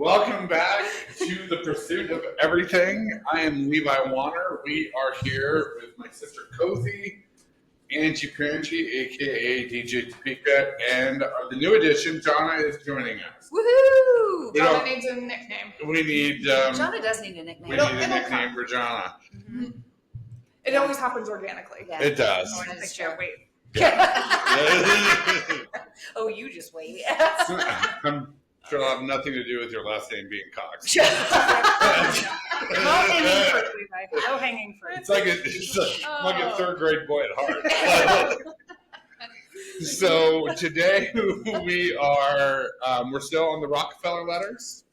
Welcome back to The Pursuit of Everything. I am Levi Warner. We are here with my sister Cozi, Angie, aka DJ Topeka, and the new addition, Jonna, is joining us. Woohoo! Jonna needs a nickname. We need. Jonna does need a nickname. We need a nickname for Jonna. Mm-hmm. It always happens organically. Yeah. It does. No, I just can't wait. Oh, you just wait. I'm sure it'll have nothing to do with your last name being Cox. No hanging fruit, Levi. No hanging fruit. It's like a third grade boy at heart. So today we are we're still on the Rockefeller letters.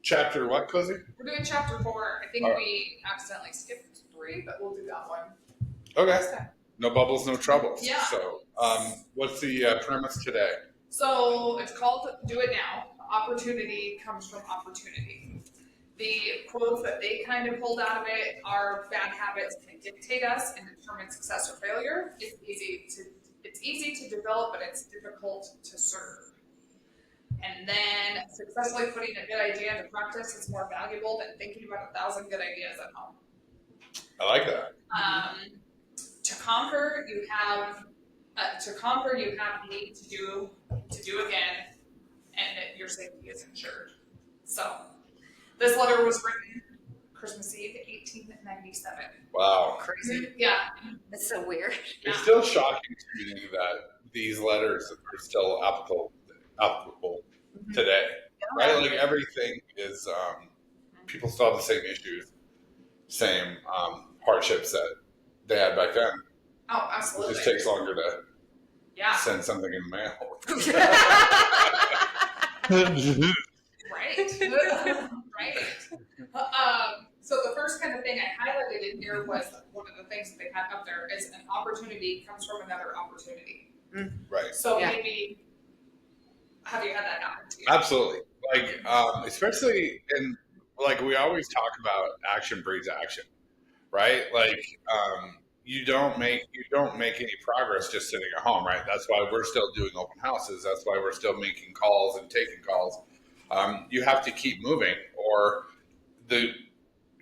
Chapter what, Cozi? We're doing chapter 4. I think we accidentally skipped 3, but we'll do that one. Okay. No bubbles, no troubles. Yeah. So what's the premise today? So it's called Do It Now. Opportunity comes from opportunity. The quotes that they kind of pulled out of it are bad habits can dictate us and determine success or failure. It's easy to develop, but it's difficult to serve. And then successfully putting a good idea into practice is more valuable than thinking about 1,000 good ideas at home. I like that. To conquer, you have need to do again, and your safety is ensured. So, this letter was written Christmas Eve, 1897. Wow. Crazy. Yeah. That's so weird. It's still shocking to me that these letters are still applicable today, right? Like everything is, people still have the same issues, same hardships that they had back then. Oh, absolutely. It just takes longer to send something in the mail. Right. So the first kind of thing I highlighted in here was one of the things that they had up there is an opportunity comes from another opportunity. Right. So maybe, have you had that happen to you? Absolutely. Like, especially in, like, we always talk about action breeds action, right? Like, you don't make any progress just sitting at home, right? That's why we're still doing open houses. That's why we're still making calls and taking calls. You have to keep moving, or the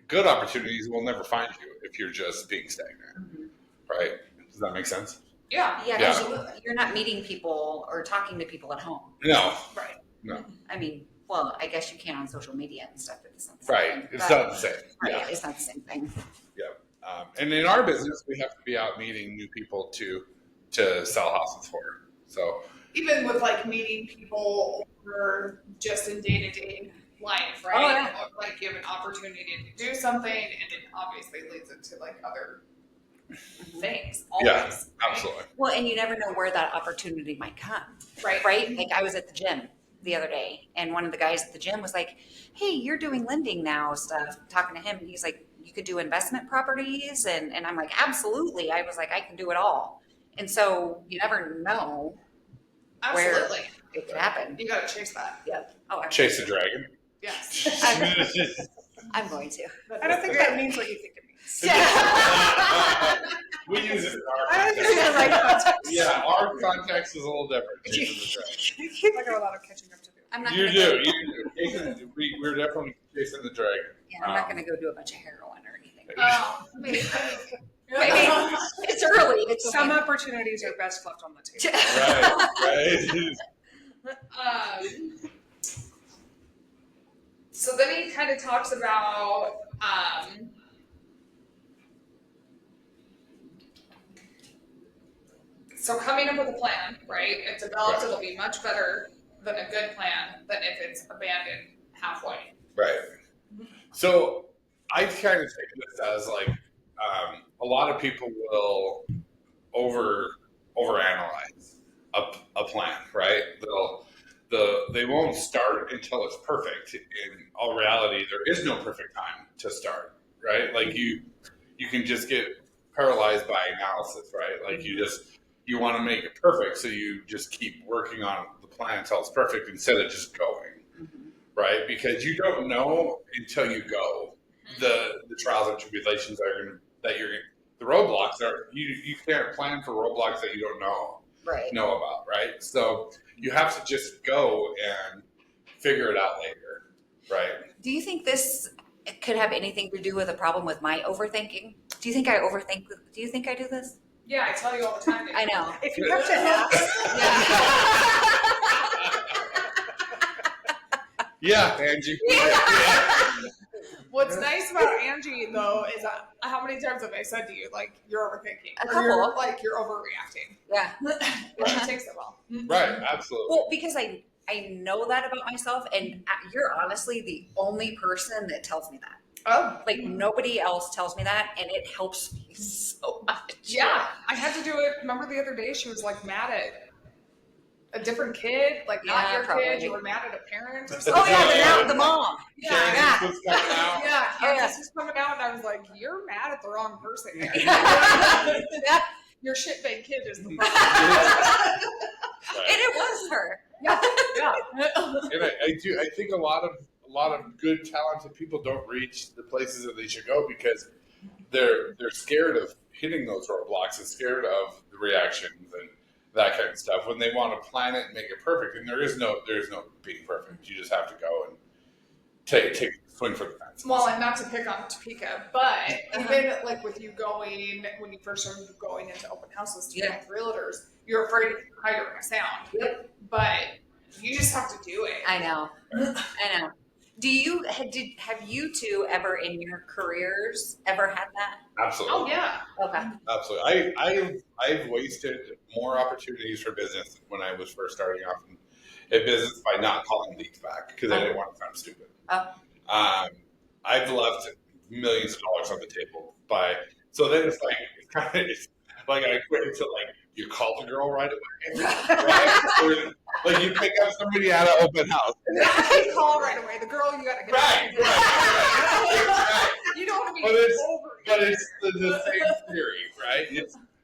good opportunities will never find you if you're just being stagnant, right? Does that make sense? Yeah. Yeah, because you're not meeting people or talking to people at home. No. Right. No. I mean, well, I guess you can on social media and stuff, but it's not the same Right. thing. It's not the same. Right, Yeah. it's not the same thing. Yeah. And in our business, we have to be out meeting new people to sell houses for. So even with like meeting people or just in day-to-day life, right? Oh, yeah. Like you have an opportunity to do something, and it obviously leads into like other things. Always, yeah, right? absolutely. Well, and you never know where that opportunity might come. Right. Right? Like I was at the gym the other day, and one of the guys at the gym was like, "Hey, you're doing lending now stuff." Talking to him, and he's like, "You could do investment properties," and I'm like, "Absolutely." I was like, "I can do it all." And so you never know where it could happen. You got to chase that. Yeah. Oh, Chase the dragon. Yes. I'm going to. I don't think that means what you think it means. We use it in our I context. think the right context. Yeah, our context is a little different. Chasing the dragon. I got a lot of catching up to do. I'm not You gonna do. We're definitely chasing the dragon. Yeah, I'm not going to go do a bunch of heroin or anything. Oh, maybe. It's early. It's Some opportunities are best left on the table. Right. So then he kind of talks about so coming up with a plan, right? If developed, it'll be much better than a good plan than if it's abandoned halfway. Right. So I kind of take this as like a lot of people will overanalyze a plan, right? They won't start until it's perfect. In all reality, there is no perfect time to start, right? Like you can just get paralyzed by analysis, right? Like you want to make it perfect, so you just keep working on the plan until it's perfect instead of just going, right? Because you don't know until you go the trials and tribulations the roadblocks are you can't plan for roadblocks that you don't know about, right? So you have to just go and figure it out later, right? Do you think this could have anything to do with a problem with my overthinking? Do you think I overthink? Do you think I do this? Yeah, I tell you all the time. I know. If you have to ask, Yeah, Angie. What's nice about Angie though is how many times have I said to you like you're overthinking, A or couple. you're, like you're overreacting. Yeah. She takes it well. Right, absolutely. Well, because I know that about myself, and you're honestly the only person that tells me that. Oh, Like nobody else tells me that, and it helps me so much. yeah. I had to do it. Remember the other day she was like mad at a different kid, like not Yeah, your probably. kid. You were mad at a parent or something. Oh yeah, the mom. Yeah. Kansas was coming out. Yeah, Oh, yeah. Kansas was coming out, and I was like, "You're mad at the wrong person. Yeah. Your shitbag kid is the problem." Right. And it was her. Yeah. And I think a lot of good, talented people don't reach the places that they should go because they're scared of hitting those roadblocks and scared of the reactions and that kind of stuff when they want to plan it and make it perfect. And there is no being perfect. You just have to go and take swing for the fence. Well, and not to pick on Topeka, but even like with you going, when you first started going into open houses to Yeah. with realtors, you're afraid of hiring a sound. Yep. But you just have to do it. I know. I know. Have you two ever in your careers ever had that? Absolutely. Oh yeah. Okay. Absolutely. I've wasted more opportunities for business when I was first starting off in business by not calling leads back because I didn't want to sound stupid. Oh. I've left millions of dollars on the table so then it's like I quit until like you call the girl right away, right? Or, like you pick up somebody at an open house. You call right away. The girl you gotta get. Right. You don't want to be But it's the same theory, right?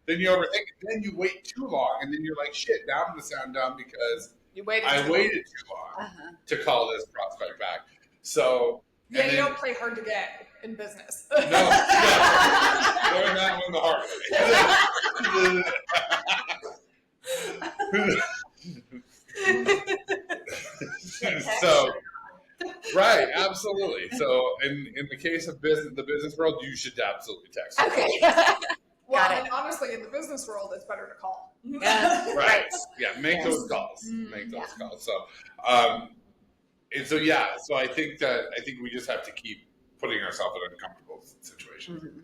Then you overthink it, then you wait too long, and then you're like, shit, now I'm gonna sound dumb because You waited. I waited too long to call this prospect back. So Yeah, and you then- don't play hard to get in business. No. Learn that one the hard way. So, right, absolutely. So, in the case of the business world, you should absolutely text. Okay. Well, Got it. and honestly, in the business world, it's better to call. Yeah. Right. Yeah, make Yes. those calls. Make those calls. So, and so yeah, so I think we just have to keep putting ourselves in uncomfortable situations. Mhm.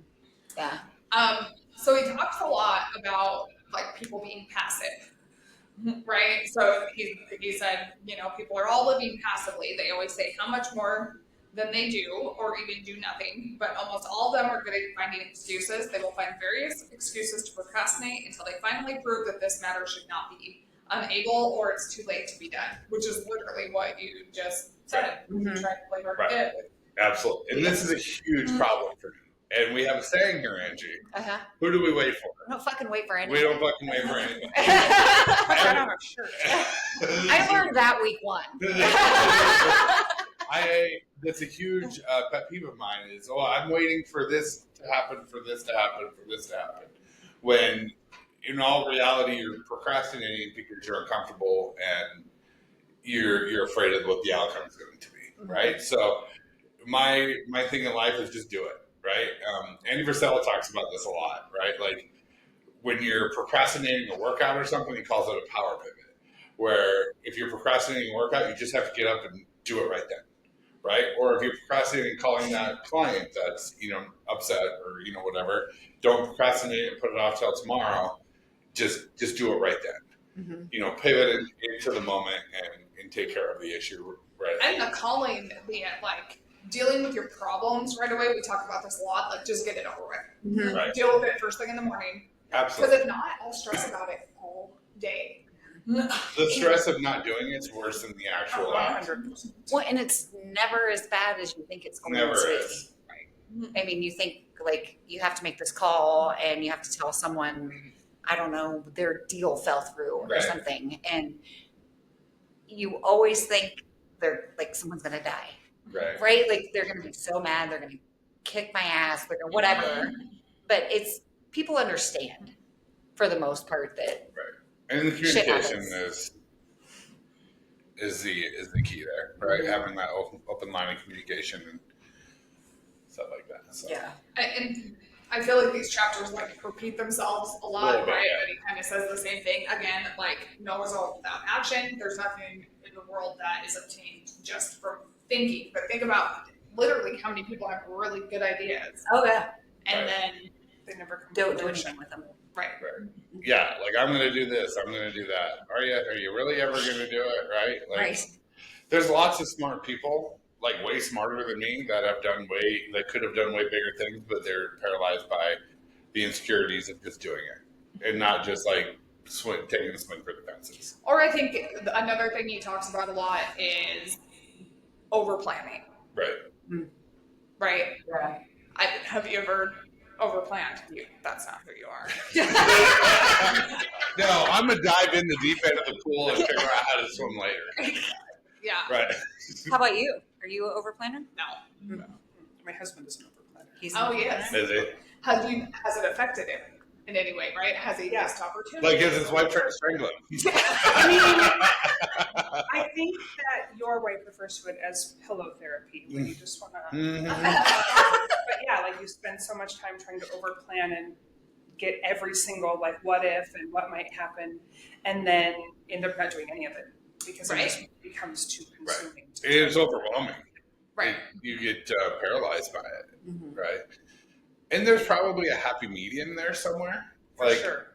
Yeah. So he talks a lot about like people being passive, right? So he said, people are all living passively. They always say how much more than they do, or even do nothing. But almost all of them are good at finding excuses. They will find various excuses to procrastinate until they finally prove that this matter should not be unable or it's too late to be done, which is literally what you just said. Mhm. Trying to play hard Right. to get. Absolutely. And this is a huge problem for me. And we have a saying here, Angie. Uh-huh. Who do we wait for? I don't fucking wait for anything. We don't fucking wait for anything. I don't have a shirt. I learned that week one. That's a huge pet peeve of mine is, I'm waiting for this to happen, for this to happen, for this to happen. When in all reality, you're procrastinating because you're uncomfortable and you're afraid of what the outcome is going to be, right? So my thing in life is just do it, right? Andy Frisella talks about this a lot, right? Like when you're procrastinating a workout or something, he calls it a power pivot, where if you're procrastinating a workout, you just have to get up and do it right then, right? Or if you're procrastinating calling that client that's, upset or, whatever, don't procrastinate and put it off till tomorrow. Just do it right then. Mhm. Pivot into the moment and take care of the issue right. And the calling being like dealing with your problems right away. We talk about this a lot. Like just get it over with. Mhm. Right. Deal with it first thing in the morning. Because Absolutely. if not, I'll stress about it all day. The stress of not doing it's worse than the actual act. 100%. Well, and it's never as bad as you think it's going Never to is. be. I mean, you think like you have to make this call and you have to tell someone, I don't know, their deal fell through or Right. something, and you always think they're like someone's gonna die, right? Like they're gonna be so mad, they're gonna kick my ass, they're gonna whatever. But it's people understand for the most part that And the Shit communication happens. is the key there, right? Having that open line of communication and stuff like that. So. Yeah. And I feel like these chapters like repeat themselves a lot, Little bit, right? yeah. But he kind of says the same thing again, like no result without action. There's nothing in the world that is obtained just from thinking. But think about literally how many people have really good ideas Oh yeah. and Right. then They never come Don't to do fruition. anything with them. right. Yeah, like I'm gonna do this, I'm gonna do that. Are you really ever gonna do it, right? Like Right. there's lots of smart people, like way smarter than me, that could have done way bigger things, but they're paralyzed by the insecurities of just doing it. And not just like taking the swing for the fences. Or I think another thing he talks about a lot is over planning, Right. right? Yeah. Have you ever over planned? That's not who you are. No, I'm gonna dive in the deep end of the pool and figure out how to swim later. Yeah. Right. How about you? Are you an overplanner? No. My husband is an overplanner. He's Oh yes. Is it? Has it affected him in any way? Right? Has he missed opportunities? Like is his wife trying to strangle him? I mean, I think that your wife refers to it as pillow therapy, when you just want to. Mhm. But yeah, like you spend so much time trying to overplan and get every single like what if and what might happen, and then end up not doing any of it because it just becomes too consuming. It's overwhelming. Right. You get paralyzed by it, Mhm. right? And there's probably a happy medium there somewhere. For Like sure.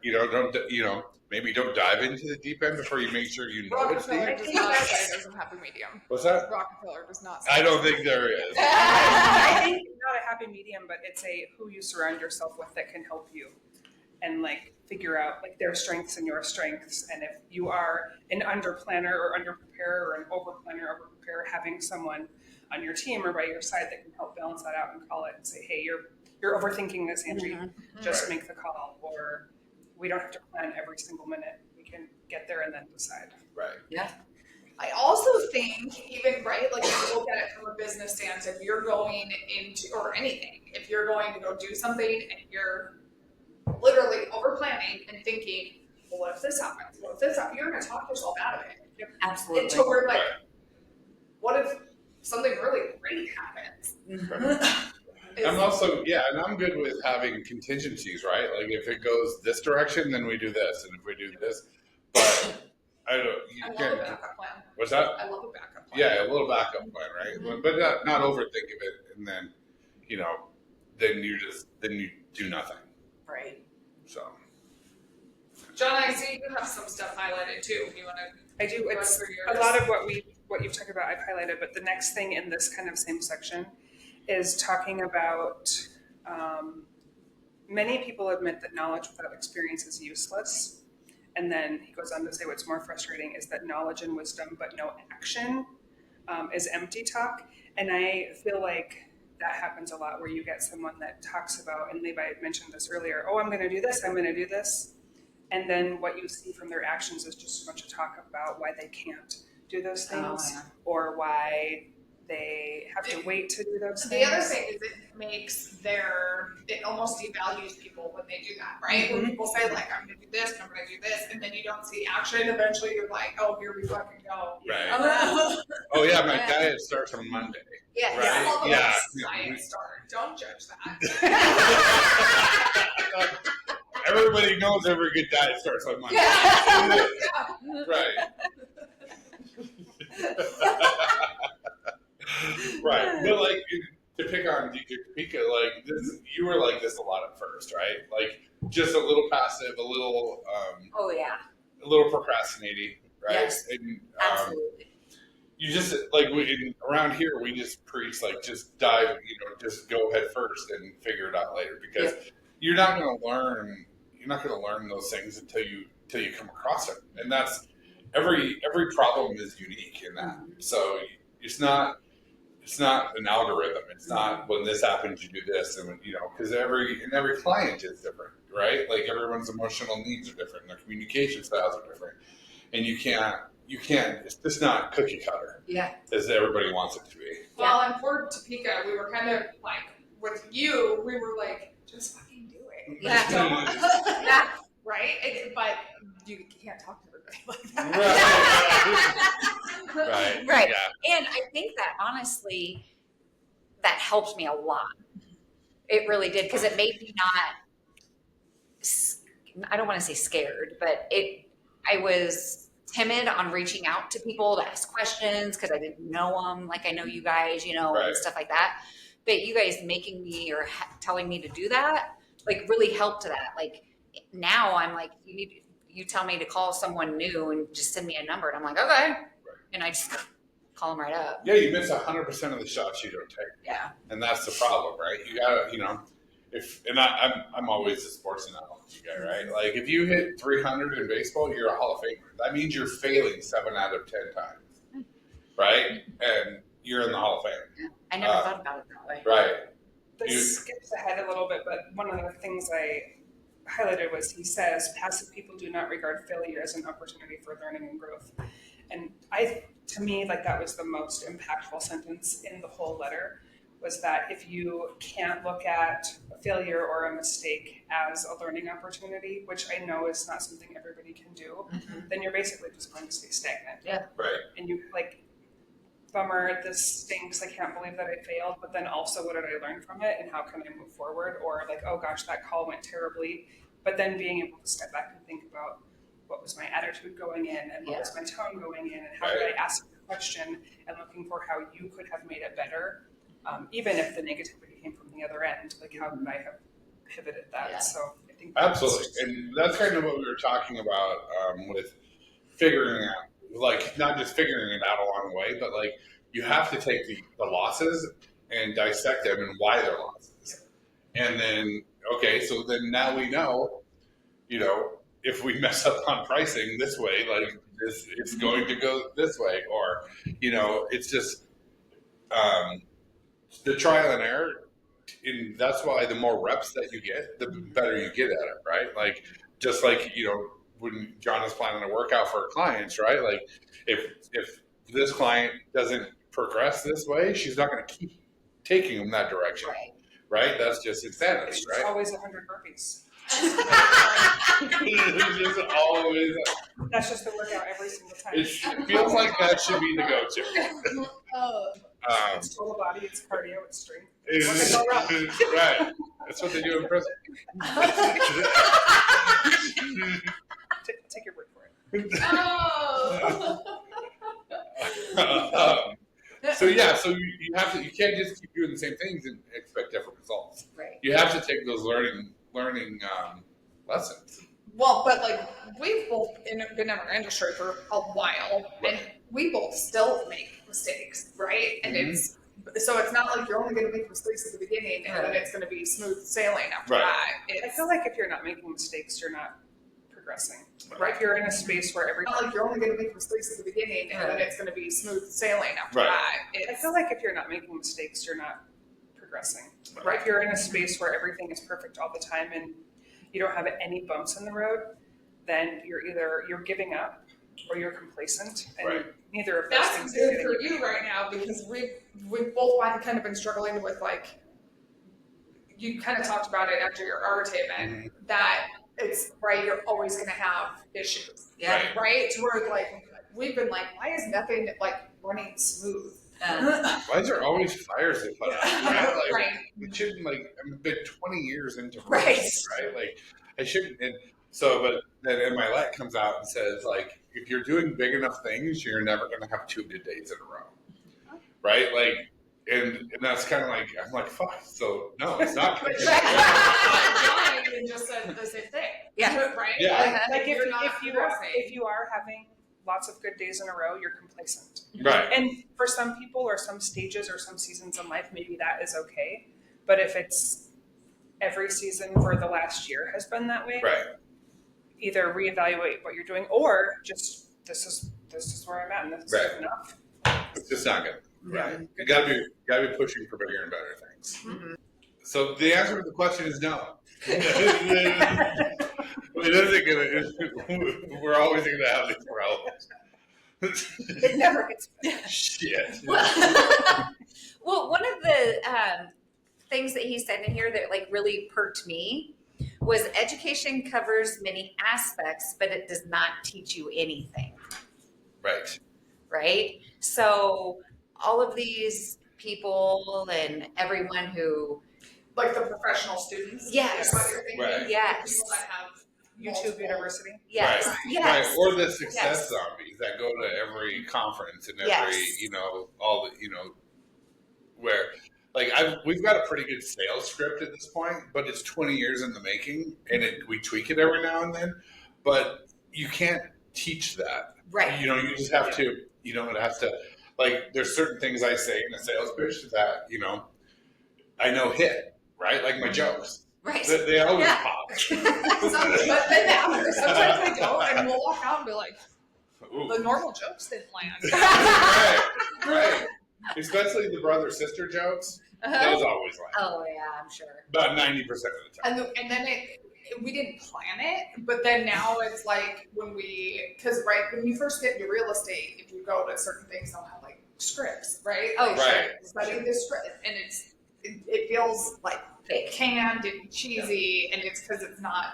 maybe don't dive into the deep end before you make sure you know it's Rockefeller deep. does not say there's a happy medium. What's that? Rockefeller does not say I don't think there is. I think not a happy medium, but it's who you surround yourself with that can help you and like figure out like their strengths and your strengths. And if you are an underplanner or underpreparer or an overplanner or overpreparer, having someone on your team or by your side that can help balance that out and call it and say, hey, you're overthinking this, Angie. Just Right. make the call. Or we don't have to plan every single minute. We can get there and then decide. Right. Yeah. I also think even right, like if you look at it from a business stance, if you're going into or anything, if you're going to go do something and you're literally over planning and thinking, well, what if this happens? What if this happens? You're going to talk yourself out of it. Absolutely. Until we're like, what if something really great happens? I'm also and I'm good with having contingencies, right? Like if it goes this direction, then we do this, and if we do this, but I don't. You I love a can't. backup plan. What's that? I love a backup plan. Yeah, a little backup plan, right? But not overthink of it, and then then you do nothing. Right. So Jonna, I see you have some stuff highlighted too. You want to? I do. It's through a yours? lot of what you've talked about. I've highlighted, but the next thing in this kind of same section is talking about. Many people admit that knowledge without experience is useless, and then he goes on to say what's more frustrating is that knowledge and wisdom but no action is empty talk. And I feel like that happens a lot where you get someone that talks about, and Levi had mentioned this earlier. Oh, I'm going to do this. I'm going to do this. And then what you see from their actions is just a bunch of talk about why they can't do those things or why they have to wait to do those things. The other thing is it almost devalues people when they do that, right? When people say like, I'm gonna do this, and I'm gonna do this, and then you don't see action, eventually you're like, oh, here we fucking go. right. Oh yeah, my diet starts on Monday. Yeah. Right. All the Yeah. science start. Don't judge that. Everybody knows every good diet starts on Monday. Right. Right. But like to pick on DJ Kapika, like you were like this a lot at first, right? Like just a little passive, a little Oh yeah. a little procrastinating, right? Yes. And Absolutely. you just like around here we just preach like just dive, just go head first and figure it out later because you're not going to learn those things until you come across it, and that's every problem is unique in that. So it's not an algorithm. It's not when this happens you do this, and because every client is different, right? Like everyone's emotional needs are different, their communication styles are different, and you can't. It's just not cookie cutter. Yeah. As everybody wants it to be. Well, and for Topeka, we were kind of like with you. We were like, just fucking do it. Yeah. Right? But you can't talk to everybody like that. Right. Right. Yeah. And I think that honestly, that helped me a lot. It really did, because it made me I don't want to say scared, but I was timid on reaching out to people to ask questions because I didn't know them. Like I know you guys, Right. and stuff like that. But you guys making me or telling me to do that, like really helped that. Like now I'm like, you tell me to call someone new and just send me a number. And I'm like, okay. And I just call them right up. Yeah, you miss 100% of the shots you don't take. Yeah. And that's the problem, right? You gotta, I'm always a sports analogy guy, right? Like if you hit 300 in baseball, you're a Hall of Famer. That means you're failing 7 out of 10 times, right? And you're in the Hall of Fame. Yeah. I never thought about it that way. Right. This skips ahead a little bit, but one of the things I highlighted was he says passive people do not regard failure as an opportunity for learning and growth. And to me, like that was the most impactful sentence in the whole letter, was that if you can't look at a failure or a mistake as a learning opportunity, which I know is not something everybody can do, then you're basically just going to stay stagnant. Yeah. Right. And you like, bummer, this stinks, I can't believe that I failed, but then also what did I learn from it and how can I move forward? Or like, oh gosh, that call went terribly, but then being able to step back and think about what was my attitude going in and what was my tone going in and how did I ask the question and looking for how you could have made it better, even if the negativity came from the other end, like how could I have pivoted that? Yeah. So I think absolutely, and that's kind of what we were talking about with figuring out, like not just figuring it out along the way, but like you have to take the losses and dissect them and why they're losses, and then so then now we know, if we mess up on pricing this way, like this, it's going to go this way, or it's just the trial and error. And that's why the more reps that you get, the better you get at it, right? Like just like when John is planning a workout for clients, right? Like if this client doesn't progress this way, she's not going to keep taking them that direction, right? That's just insanity, it's right? always 100 burpees. It's just always. That's just the workout every single time. It feels like that should be the go-to. It's total body, it's cardio, it's strength. Right. That's what they do in prison. Take your word for it. So you can't just keep doing the same things and expect different results. Right. You have to take those learning lessons. Well, but like we've both been in our industry for a while, and we both still make mistakes, right? And it's not like you're only going to make mistakes at the beginning, and then it's going to be smooth sailing after that. I feel like if you're not making mistakes, you're not progressing. Right? If you're in a space where not like you're only going to make mistakes at the beginning, and then it's going to be smooth sailing after that. I feel like if you're not making mistakes, you're not progressing. Right? If you're in a space where everything is perfect all the time and you don't have any bumps in the road, then you're giving up or you're complacent, and neither of those things. That's good for you right now, because we've both kind of been struggling with, like, you kind of talked about it after your R statement, that it's you're always going to have issues, right? To where like we've been like, why is nothing like running smooth? Why is there always fires to put out? Right? It shouldn't, like, I've been 20 years into this, right? Like, I shouldn't. And so, but then my light comes out and says, like, if you're doing big enough things, you're never going to have 2 good days in a row, right? Like, and that's kind of like, I'm like, fuck. So no, it's not. John even just said the same thing. Yeah. Right. Yeah. Like if you are having lots of good days in a row, you're complacent. Right. And for some people or some stages or some seasons in life, maybe that is okay. But if it's every season for the last year has been that way, either reevaluate what you're doing or just this is where I'm at and this is enough. It's just not good. Yeah. You gotta be pushing for bigger and better things. Mm-hmm. So the answer to the question is no. It isn't gonna. We're always gonna have these problems. It never gets better. Shit. Well, one of the things that he said in here that like really perked me was education covers many aspects, but it does not teach you anything. Right. right? So all of these people and everyone who, Like the professional students. Yes. Is what you're thinking? Right. Yes. People that have YouTube multiple- University. yes, Right. yes, Right. Or the success Yes. zombies that go to every conference and every, Yes. all the, where, like, we've got a pretty good sales script at this point, but it's 20 years in the making, and we tweak it every now and then. But you can't teach that. right, You just have to. It has to. Like, there's certain things I say in a sales pitch that I know hit right, like my jokes. right. They always Yeah. pop. But then after, sometimes they don't, and we'll walk out and be like, Ooh. the normal jokes didn't land. Right. Especially the brother-sister jokes. Those always land. Oh yeah, I'm sure. About 90% of the time. And then we didn't plan it, but then now it's like when you first get your real estate, if you go to certain things, they'll have like scripts, right? Oh, Like, right. study this script, and it feels like Fake. canned and cheesy, and it's because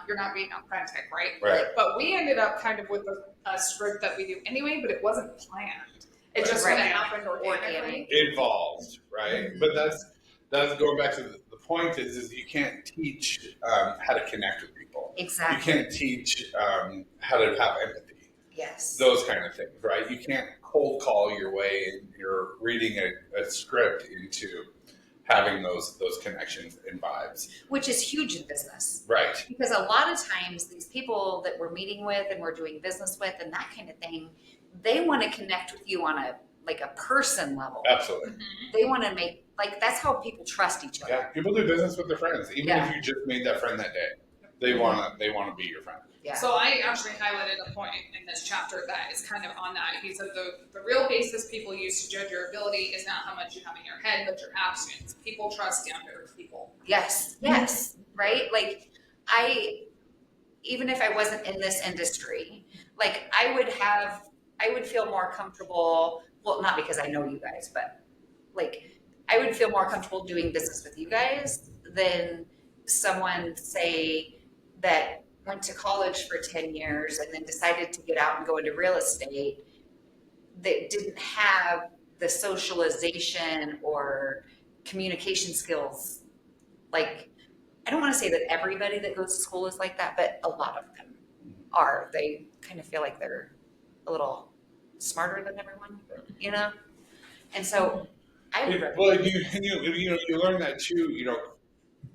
you're not being authentic, right? Right. But we ended up kind of with a script that we do anyway, but it wasn't planned. It just Right. kind of happened organically. Involved, right? But that's going back to the point is you can't teach how to connect with people. Exactly. You can't teach how to have empathy. Yes. Those kind of things, right? You can't cold call your way and you're reading a script into having those connections and vibes. Which is huge in business. Right. Because a lot of times these people that we're meeting with and we're doing business with and that kind of thing, they want to connect with you on a person level. Absolutely. They want to make, that's how people trust each other. Yeah. People do business with their friends. Even Yeah. if you just made that friend that day. They wanna be your friend. Yeah. So I actually highlighted a point in this chapter that is kind of on that. He said the real basis people use to judge your ability is not how much you have in your head, but your actions. People trust younger people. Yes. Right? Like even if I wasn't in this industry, like I would feel more comfortable, well, not because I know you guys, but like I would feel more comfortable doing business with you guys than someone, say, that went to college for 10 years and then decided to get out and go into real estate that didn't have the socialization or communication skills. Like, I don't want to say that everybody that goes to school is like that, but a lot of them are. They kind of feel like they're a little smarter than everyone, And so I would Well, you learn that too,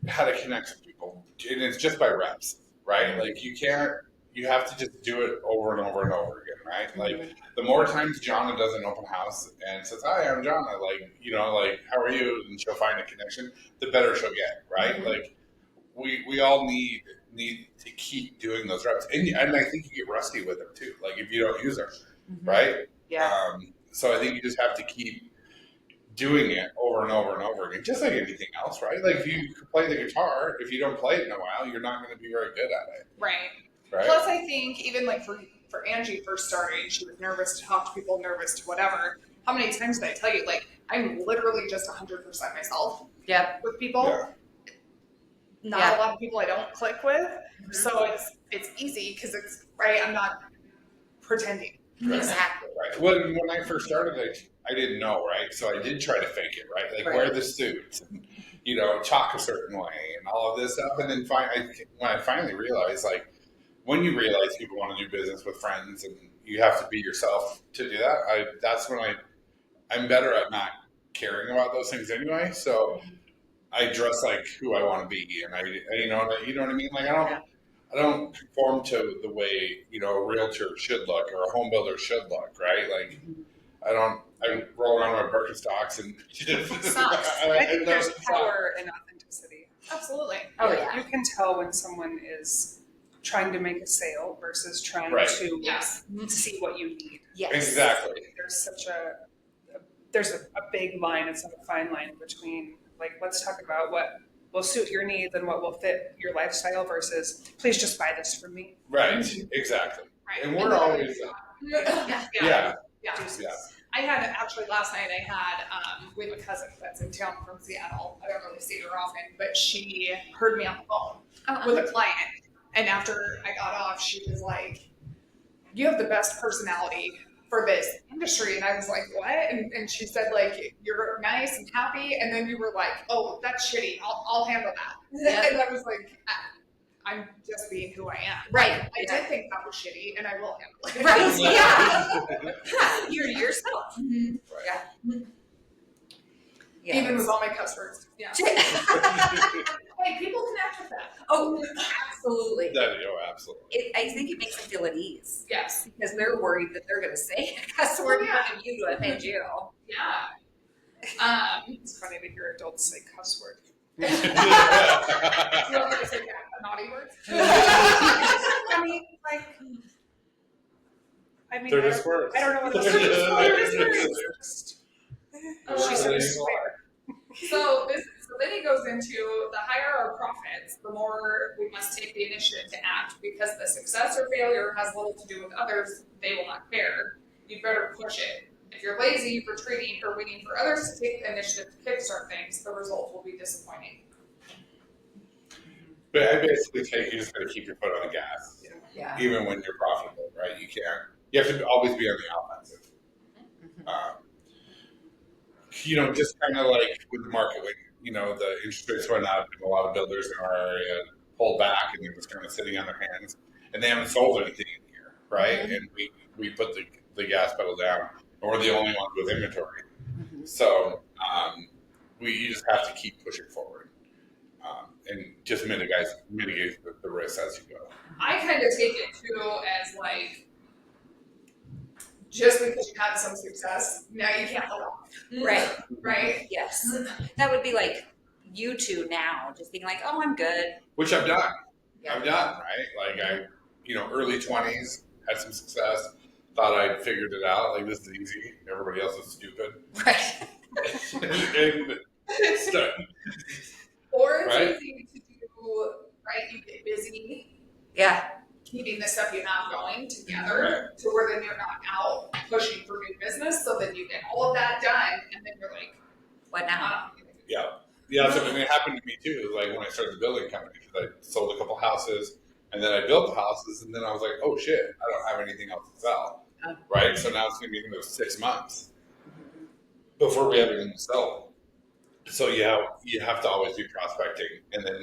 how to connect with people. And it's just by reps, right? Like you have to just do it over and over and over again, right? Like the more times Jonna does an open house and says, "Hi, I'm Jonna," how are you? And she'll find a connection, the better she'll get, right? Mm-hmm. Like we all need to keep doing those reps. And I think you get rusty with them too, like if you don't use them, right? Yeah. So I think you just have to keep doing it over and over and over again, just like anything else, right? Like if you play the guitar, if you don't play it in a while, you're not going to be very good at it. Right. Right. Plus, I think even like for Angie first starting, she was nervous to talk to people, nervous to whatever. How many times did I tell you, like, I'm literally just 100% myself Yep. with people. Yeah. Not a lot of people I don't click with. So it's easy because it's, right, I'm not pretending. Exactly. Right. When I first started, I didn't know, right? So I did try to fake it, right? Like wear the suits and, talk a certain way and all of this stuff. And then when I finally realized, like, when you realize people want to do business with friends and you have to be yourself to do that, that's when I'm better at not caring about those things anyway. So I dress like who I want to be, and you know what I mean? Like I don't conform to the way a realtor should look or a home builder should look, right? Like I roll around with Birkenstocks and Socks. I think there's power in authenticity. Absolutely. Oh, yeah. You can tell when someone is trying to make a sale versus trying Right. to Yes. see what you need. Yes. Exactly. There's such there's a big line, it's not a fine line between, like, let's talk about what will suit your needs and what will fit your lifestyle versus please just buy this from me. Right. Exactly. Right. And we're always Yeah. yeah. I had actually last night. I had we have a cousin that's in town from Seattle. I don't really see her often, but she heard me on the phone with a client, and after I got off, she was like, "You have the best personality for this industry. And I was like, what? And she said, like, you're nice and happy. And then you were like, oh, that's shitty. I'll handle that. Yeah. And I was like, I'm just being who I am. Right. I did think that was shitty, and I will handle it. Right. Yeah. Yeah. You're yourself. Mhm. Yeah. Yeah. Even with all my cuss words. Yeah. Hey, people connect with that. Oh, absolutely. Absolutely. I think it makes them feel at ease Yes. because they're worried that they're going to say a cuss word in Yeah. front of you to offend you. Yeah. It's funny to hear adults say cuss word. Do you want me to say naughty words? I mean, like, They're just words. I don't know what those They're are. just She said words. swear. So then he goes into the higher our profits, the more we must take the initiative to act, because the success or failure has little to do with others. They will not care. You'd better push it. If you're lazy, retreating, or waiting for others to take the initiative to kickstart things, the result will be disappointing. But I basically take you just got to keep your foot on the gas, Yeah. even when you're profitable, right? You have to always be on the offensive. Just kind of like with the market, when the interest rates went up, and a lot of builders in our area pulled back, and they're just kind of sitting on their hands, and they haven't sold anything in here, right? Mm-hmm. And we put the gas pedal down, and we're the only ones with inventory. So you just have to keep pushing forward, and just mitigate the risk as you go. I kind of take it too as like, just because you had some success, now you can't hold on. Right. Right? Yes. That would be like you two now, just being like, oh, I'm good. Which I've done. Yeah. I've done, right? Like early 20s, had some success, thought I'd figured it out. Like, this is easy. Everybody else is stupid. Right. And it's done. Or it's Right? easy to do, right? You get busy Yeah. keeping the stuff you have going together to where then you're not out pushing for new business. So then you get all of that done, and then you're like, What now? Yeah. Yeah, so it happened to me too, like when I started the building company, because I sold a couple houses, and then I built the houses, and then I was like, oh shit, I don't have anything else to sell. Oh. Right? So now it's going to be 6 months before we have anything to sell. So you have to always be prospecting, and then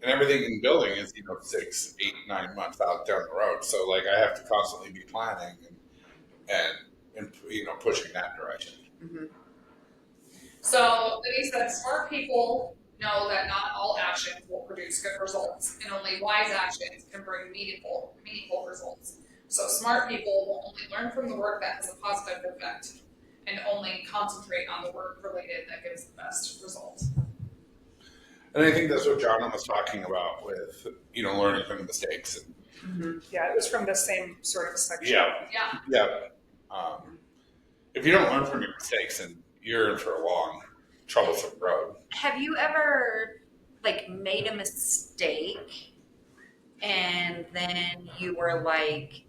and everything in building is 6, 8, 9 months out down the road. So I have to constantly be planning and pushing that direction. Mm-hmm. so then he said, smart people know that not all actions will produce good results, and only wise actions can bring meaningful results. So smart people will only learn from the work that has a positive effect, and only concentrate on the work related that gives the best result. And I think that's what Jonna was talking about with learning from the mistakes. Yeah, it was from the same sort of section. Yeah. If you don't learn from your mistakes, then you're in for a long, troublesome road. Have you ever made a mistake and then you were like,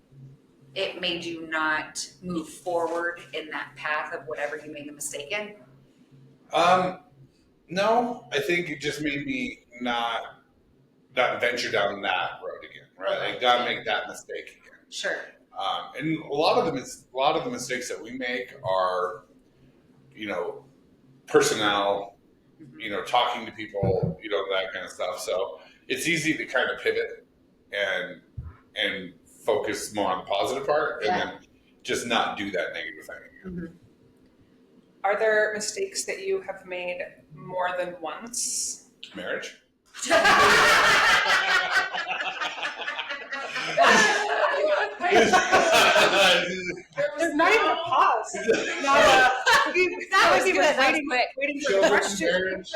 it made you not move forward in that path of whatever you made the mistake in? No, I think it just made me not venture down that road again. Right, I gotta make that mistake again. Sure. And a lot of the mistakes that we make are, personnel, talking to people, that kind of stuff. So it's easy to kind of pivot and focus more on the positive part, and then just not do that negative thing again. Mm-hmm. Are there mistakes that you have made more than once? Marriage. There's not even a pause. That was good. That was quick. Waiting for the Children, question. marriage.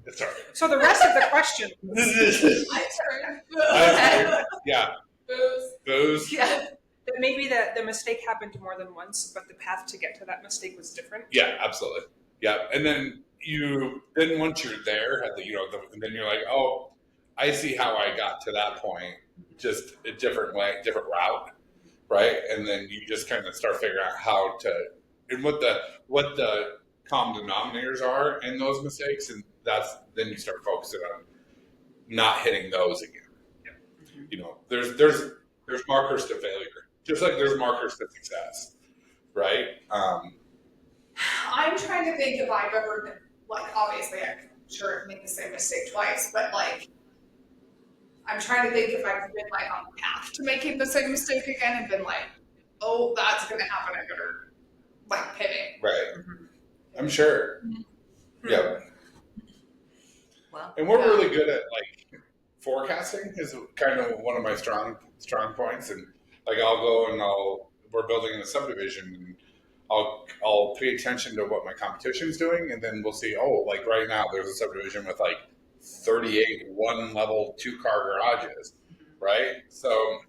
It's all right. So the rest of the question. My turn. Yeah. Booze. Yeah. That maybe the mistake happened more than once, but the path to get to that mistake was different. Yeah, absolutely. Yeah, and then once you're there, then you're like, oh, I see how I got to that point, just a different way, different route, right? And then you just kind of start figuring out how to, and what the common denominators are in those mistakes, and then you start focusing on not hitting those again. You know, there's markers to failure, just like there's markers to success, right? I'm trying to think if I've ever been, like, obviously I'm sure I've made the same mistake twice, but like, I'm trying to think if I've been like on the path to making the same mistake again and been like, oh, that's going to happen. I better like pivot. Right. I'm sure. Yeah. Well, And we're really good at like forecasting is kind of one of my strong points. And like I'll go and we're building in a subdivision and I'll pay attention to what my competition's doing, and then we'll see, oh, like right now there's a subdivision with like 38 one-level 2-car garages, right? So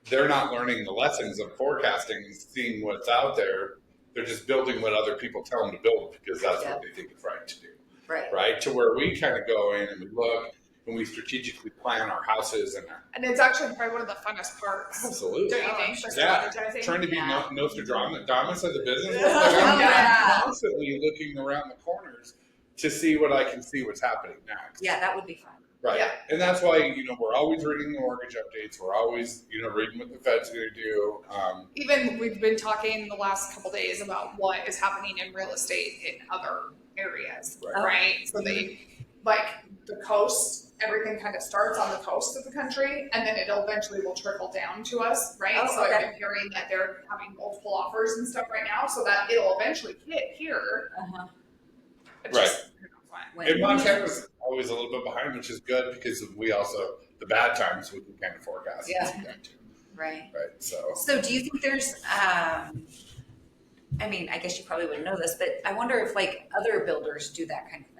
they're not learning the lessons of forecasting and seeing what's out there. They're just building what other people tell them to build because that's what they think is right to do. Right? To where we kind of go in and we look and we strategically plan our houses and it's actually probably one of the funnest parts. Absolutely. Don't you think? Yeah. Trying to be Nostradamus of the business. Like I'm constantly looking around the corners to see what I can see what's happening next. Yeah, that would be fun. Right. Yeah. And that's why, we're always reading the mortgage updates. We're always, reading what the Fed's going to do. Even we've been talking the last couple days about what is happening in real estate in other areas, right? So they, like the coast, everything kind of starts on the coast of the country and then it eventually will trickle down to us, right? So I've been hearing that they're having multiple offers and stuff right now so that it'll eventually hit here. And Montana's always a little bit behind, which is good because we also, the bad times, we can kind of forecast and see that too. Right. So do you think there's, I guess you probably wouldn't know this, but I wonder if like other builders do that kind of thing.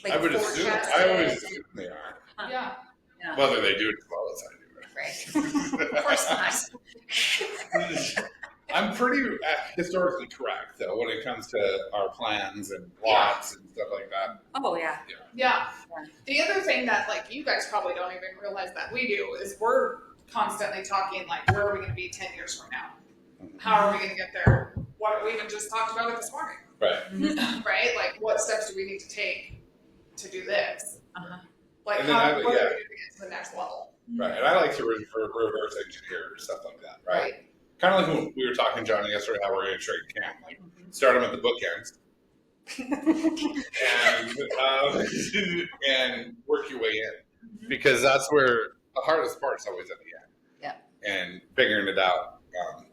Like I would assume, I always assume they are. Yeah. Whether they do it as well as I do. Right. Of course not. I'm pretty historically correct, though, when it comes to our plans and lots and stuff like that. Oh, yeah. Yeah. The other thing that, like, you guys probably don't even realize that we do is we're constantly talking, like, where are we going to be 10 years from now? How are we going to get there? What we even just talked about it this morning. Right. Right? Like, what steps do we need to take to do this? Like, And how then what are we going to get to the next level? Right. And I like to reverse engineer stuff like that, right? Kind of like when we were talking, Jonna, yesterday, how we're going to trade camp. Like, start them at the bookends. and work your way in. Because that's where the hardest part's always at the end. Yeah. And figuring it out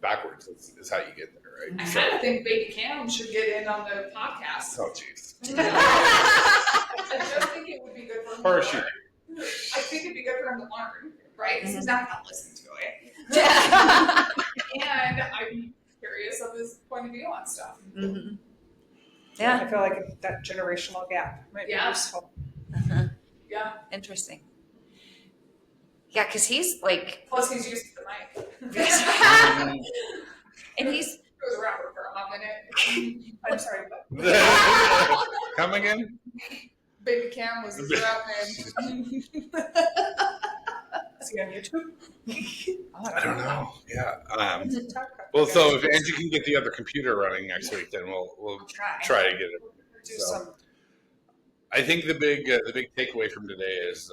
backwards is how you get there, right? I kind of think Baby Cam should get in on the podcast. Oh, jeez. I just think it would be good for him Or to she. learn. I think it'd be good for him to learn, right? Because he's not going to listen to it. And I'm curious of his point of view on stuff. Yeah. I feel like that generational gap might be useful. Yeah. Interesting. Yeah, because he's like, Plus, he's used to the mic. and he's He was around for a hot minute. I'm sorry, but Come again? Baby Cam was his rap name. Is he on YouTube? I don't know. Yeah. TikTok? Well, so if Angie can get the other computer running next week, then we'll try to get it. Do some. I think the big takeaway from today is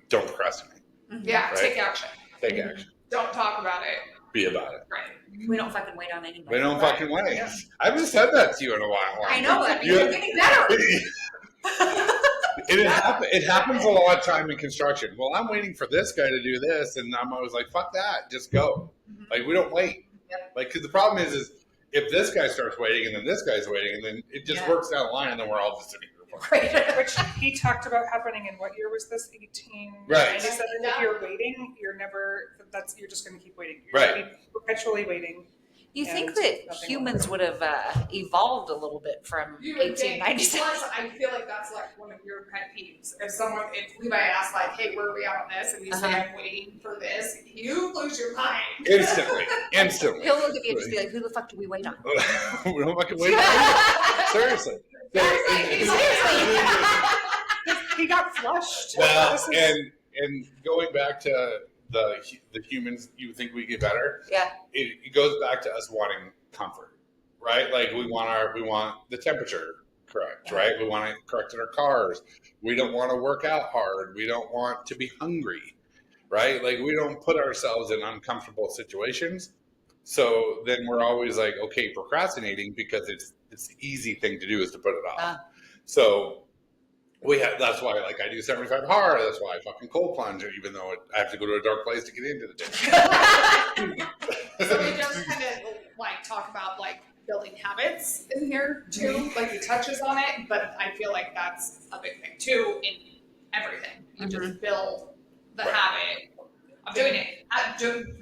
don't procrastinate. Yeah, Right. take action. Take action. Don't talk about it. Be about it. Right. we don't fucking wait on anybody. We don't fucking wait. I haven't said that to you in a while. I know that. You're getting better. It happens a lot of time in construction. Well, I'm waiting for this guy to do this, and I'm always like, "Fuck that, just go." Like we don't wait. Like because the problem is if this guy starts waiting, and then this guy's waiting, and then it just works down the line, and then we're all just sitting here. Which he talked about happening in what year was this? 1897. Right. If you're waiting, you're just going to keep waiting. You're Right. going to be perpetually waiting. You think And that nothing humans will would have evolved a little bit from You would think, 1897? plus I feel like that's like one of your pet peeves. If Levi asks like, hey, where are we at on this? And you say, I'm waiting for this, you lose your mind. Instantly. He'll look at you and just be like, who the fuck do we wait on? We don't fucking wait. Seriously. Seriously. He got flushed. Well, and going back to the humans, you think we get better? Yeah. It goes back to us wanting comfort, right? Like we want the temperature correct, Yeah. right? We want it correct in our cars. We don't want to work out hard. We don't want to be hungry, right? Like we don't put ourselves in uncomfortable situations. So then we're always like, okay, procrastinating because it's the easy thing to do is to put it off. So that's why like I do 75 hard. That's why I fucking cold plunge, even though I have to go to a dark place to get into the gym. So we just kind of like talk about like building habits in here too. Like he touches on it, but I feel like that's a big thing too in everything. You just build the habit of doing it.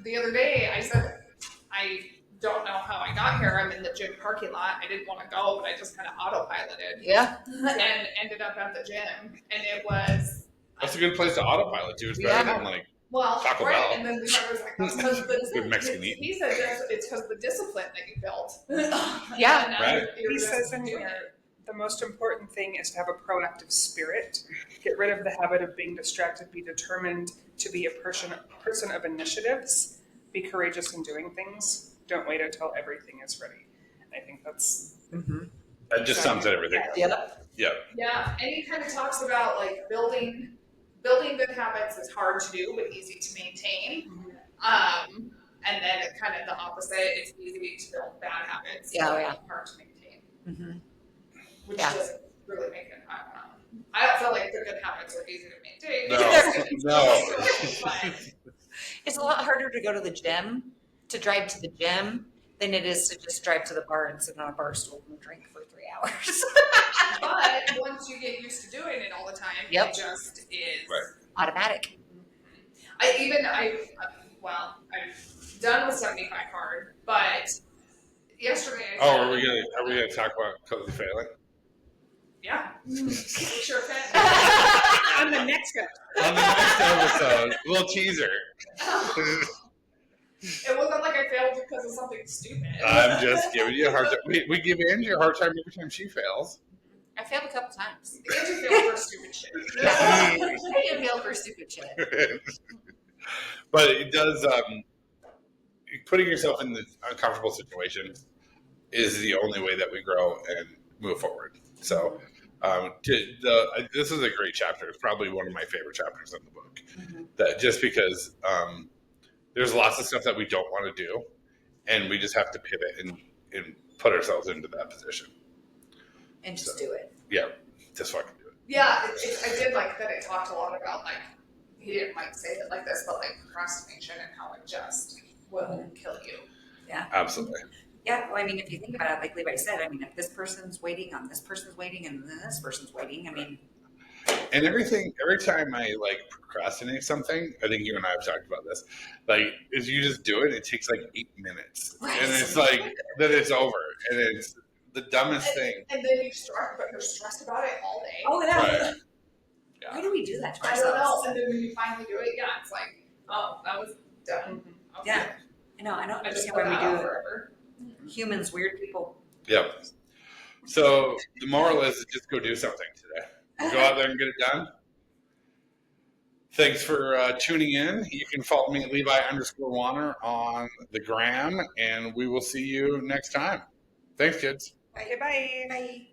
The other day I said I don't know how I got here. I'm in the gym parking lot. I didn't want to go, but I just kind of autopiloted. Yeah. And ended up at the gym, and it was. That's a good place to autopilot too. It's better than like Taco right. Bell. And then Levi was like, "That's because of the Good Mexican eating. He said it's because of the discipline that you built. Yeah. Right. He says in here, the most important thing is to have a proactive spirit. Get rid of the habit of being distracted. Be determined to be a person of initiatives. Be courageous in doing things. Don't wait until everything is ready. And I think that's That just sums everything. Yeah. Yeah. Yeah, and he kind of talks about like building good habits is hard to do but easy to maintain. And then it kind of the opposite, it's easy to build bad habits. Yeah. Hard to maintain. Which Yeah. doesn't really make it. I don't know. I don't feel like the good habits are easy to maintain. No. But It's a lot harder to go to the gym, to drive to the gym, than it is to just drive to the bar and sit on a bar stool and drink for 3 hours. but once you get used to doing it all the time, Yep. it just is. Right. Automatic. I've done with 75 hard, but yesterday I Oh, are we gonna talk about Cozi failing? yeah, we sure can. on the next one. On the next episode, little teaser. It wasn't like I failed because of something stupid. I'm just giving you a hard time. We give Angie a hard time every time she fails. I failed a couple times. Angie failed for stupid shit. I didn't fail for stupid shit. But it does. Putting yourself in the uncomfortable situation is the only way that we grow and move forward. So, this is a great chapter. It's probably one of my favorite chapters in the book. That just because there's lots of stuff that we don't want to do, and we just have to pivot and put ourselves into that position. And just do it. Yeah, just fucking do it. Yeah, I did like that. It talked a lot about like he didn't like say it like this, but like procrastination and how it just will kill you. Yeah. Absolutely. Yeah, well, I mean, if you think about it, like Levi said, I mean, if this person's waiting on this person's waiting and then this person's waiting, I mean. And every time I like procrastinate something, I think you and I have talked about this, like, is you just do it, it takes like 8 minutes. Right. And it's like, then it's over. And it's the dumbest thing. And then you're stressed about it all day. Oh, yeah. Right. Yeah. Why do we do that to I don't know. ourselves? And then when you finally do it, yeah, it's like, oh, that was done. Okay. Yeah. I know, I don't I just understand put why we that do off it. forever. Humans, weird people. Yep. So the moral is just go do something today. Go out there and get it done. Thanks for tuning in. You can follow me at Levi_Warner on the gram, and we will see you next time. Thanks, kids. Okay, bye. Bye.